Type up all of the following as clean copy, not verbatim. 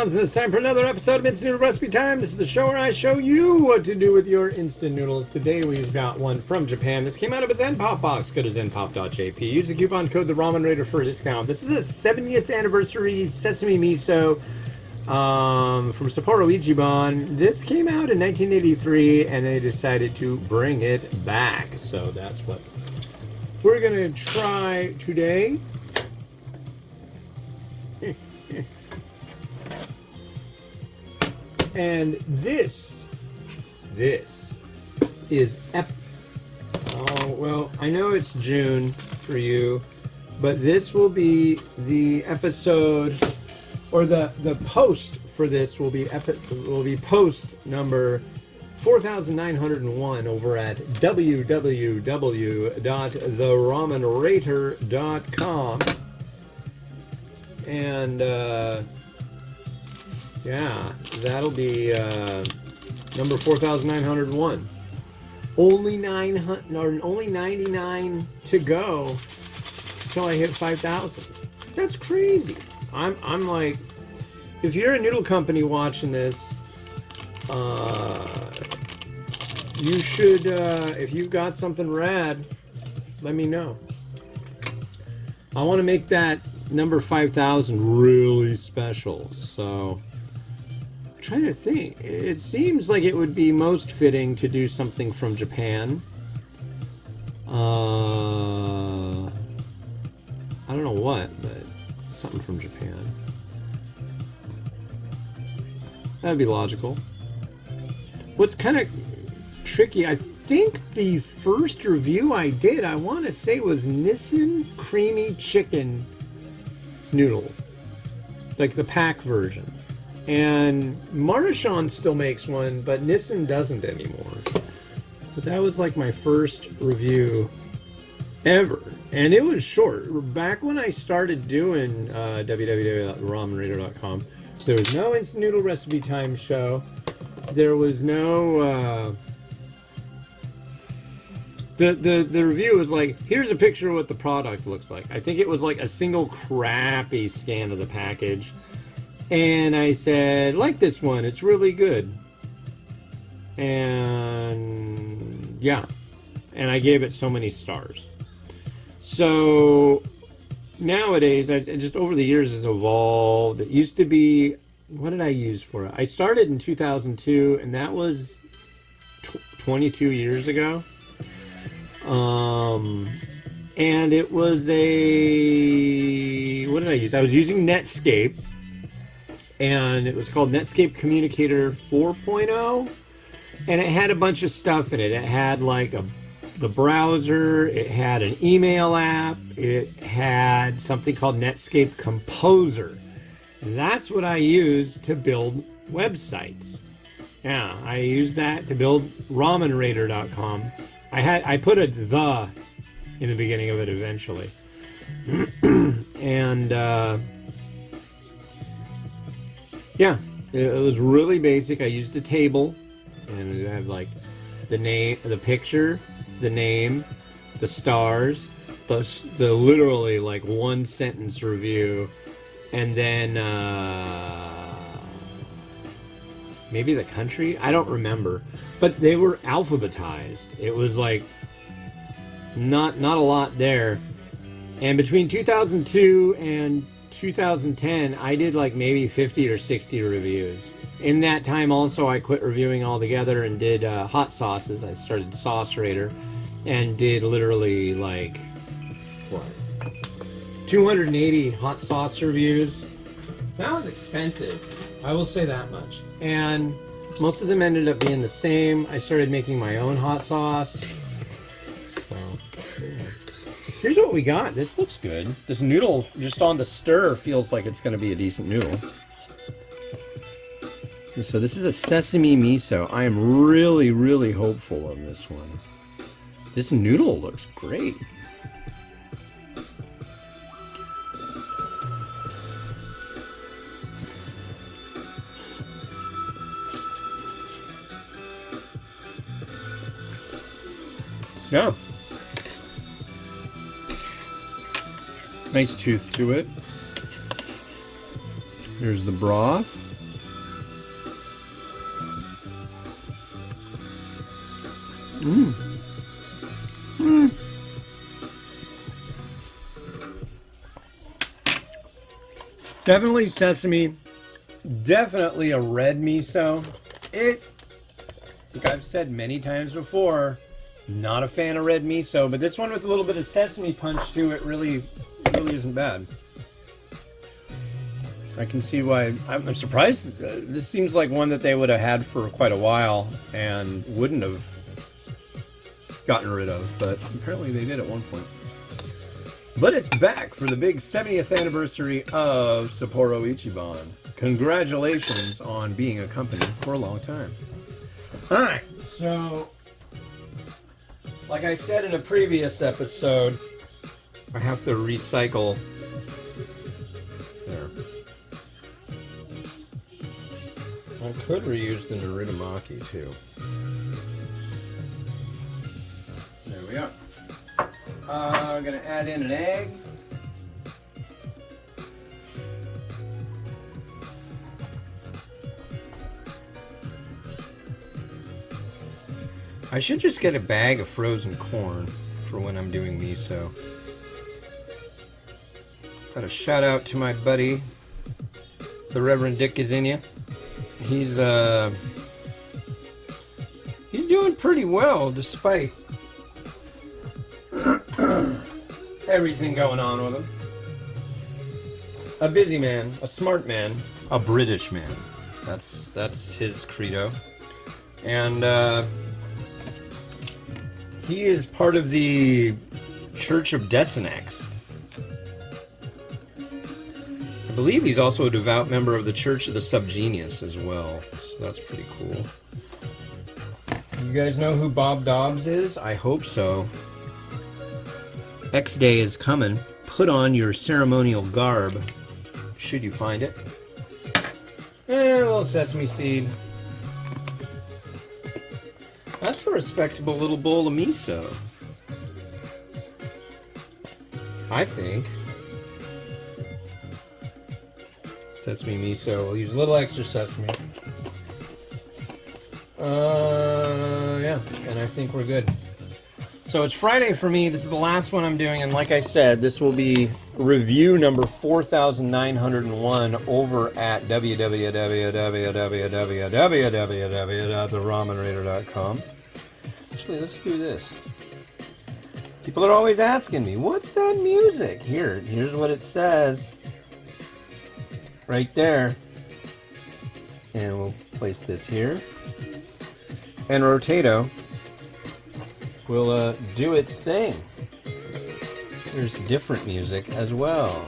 John's, and it's time for another episode of Instant Noodle Recipe Time. This is the show where I show you what to do with your instant noodles. Today we've got one from Japan. This came out of a Zen Pop box. Go to zenpop.jp. Use the coupon code TheRamenRaider for a discount. This is a 70th anniversary sesame miso from Sapporo, Ichiban. This came out in 1983, and they decided to bring it back. So that's what we're going to try today. And this is oh, well, I know it's June for you, but this will be the episode, or the post for this will be post number 4901 over at www.theramenraider.com. And yeah, that'll be number 4901. Only 99 to go until I hit 5,000. That's crazy. I'm like, if you're a noodle company watching this, you should, if you've got something rad, let me know. I want to make that number 5,000 really special, so I'm trying to think. It seems like it would be most fitting to do something from Japan. I don't know what, but something from Japan. That'd be logical. What's kind of tricky, I think the first review I did, I want to say, was Nissin Creamy Chicken Noodle, like the pack version. And Marchand still makes one, but Nissin doesn't anymore. But that was like my first review ever, and it was short. Back when I started doing www.ramenraider.com, there was no Instant Noodle Recipe Time show. There was no the review was like, here's a picture of what the product looks like. I think it was like a single crappy scan of the package, and I said, like this one, it's really good. And yeah, and I gave it so many stars. So nowadays, I just, over the years, it's evolved. It used to be, what did I use for it? I started in 2002, and that was 22 years ago. And it was a, what did I use? I was using Netscape, and it was called Netscape Communicator 4.0, and it had a bunch of stuff in it. It had like the browser, it had an email app, it had something called Netscape Composer. That's what I used to build websites. Yeah, I used that to build RamenRaider.com. I put a "the" in the beginning of it eventually. And yeah, it was really basic. I used a table, and it had like the name, the picture, the name, the stars, the literally like one sentence review, and then maybe the country, I don't remember, but they were alphabetized. It was like not a lot there. And between 2002 and 2010, I did like maybe 50 or 60 reviews. In that time also, I quit reviewing altogether and did hot sauces. I started Sauce Raider and did literally like, what, 280 hot sauce reviews. That was expensive, I will say that much. And most of them ended up being the same. I started making my own hot sauce. So, yeah. Here's what we got. This looks good. This noodle, just on the stir, feels like it's going to be a decent noodle. So this is a sesame miso. I am really, really hopeful on this one. This noodle looks great. Yeah. Nice tooth to it. There's the broth. Mm. Mm. Definitely sesame. Definitely a red miso. Like I've said many times before, not a fan of red miso, but this one with a little bit of sesame punch to it really isn't bad. I can see why. I'm surprised. This seems like one that they would have had for quite a while and wouldn't have gotten rid of, but apparently they did at one point. But it's back for the big 70th anniversary of Sapporo Ichiban. Congratulations on being a company for a long time. Alright, so like I said in a previous episode, I have to recycle. There. I could reuse the Narutomaki too. There we are. I'm gonna add in an egg. I should just get a bag of frozen corn for when I'm doing miso. Got a shout out to my buddy, the Reverend Dick Gazinia. He's doing pretty well despite everything going on with him. A busy man, a smart man, a British man. That's his credo. And he is part of the Church of Desenex. I believe he's also a devout member of the Church of the Subgenius as well. So that's pretty cool. You guys know who Bob Dobbs is? I hope so. X Day is coming. Put on your ceremonial garb, should you find it. And a little sesame seed. That's a respectable little bowl of miso, I think. Sesame miso. We'll use a little extra sesame. Yeah, and I think we're good. So it's Friday for me. This is the last one I'm doing, and like I said, this will be review number 4,901 over at www.theramenraider.com. Actually, let's do this. People are always asking me, what's that music? Here's what it says. Right there. And we'll place this here. And Rotato will do its thing. There's different music as well.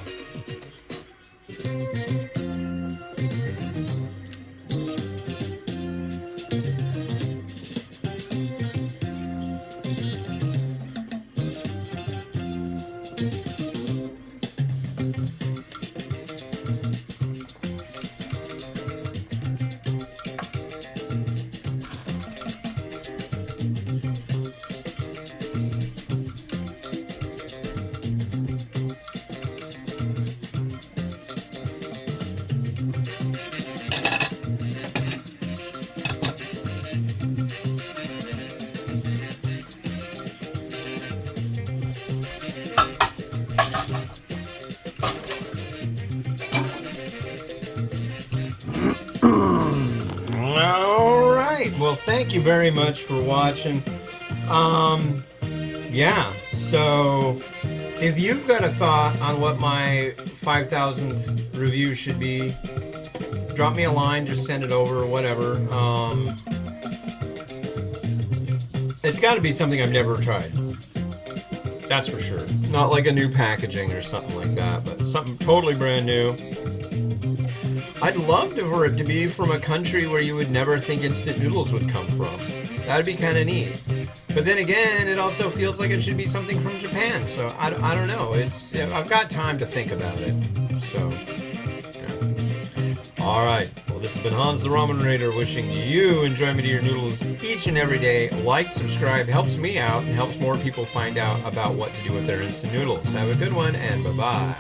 Well, thank you very much for watching. Yeah, so if you've got a thought on what my 5,000th review should be, drop me a line, just send it over or whatever. It's got to be something I've never tried. That's for sure. Not like a new packaging or something like that, but something totally brand new. I'd love for it to be from a country where you would never think instant noodles would come from. That'd be kind of neat. But then again, it also feels like it should be something from Japan. So I don't know. I've got time to think about it. So, yeah. All right. Well, this has been Hans the Ramen Raider wishing you enjoyment of your noodles each and every day. Like, subscribe, helps me out, and helps more people find out about what to do with their instant noodles. Have a good one, and bye-bye.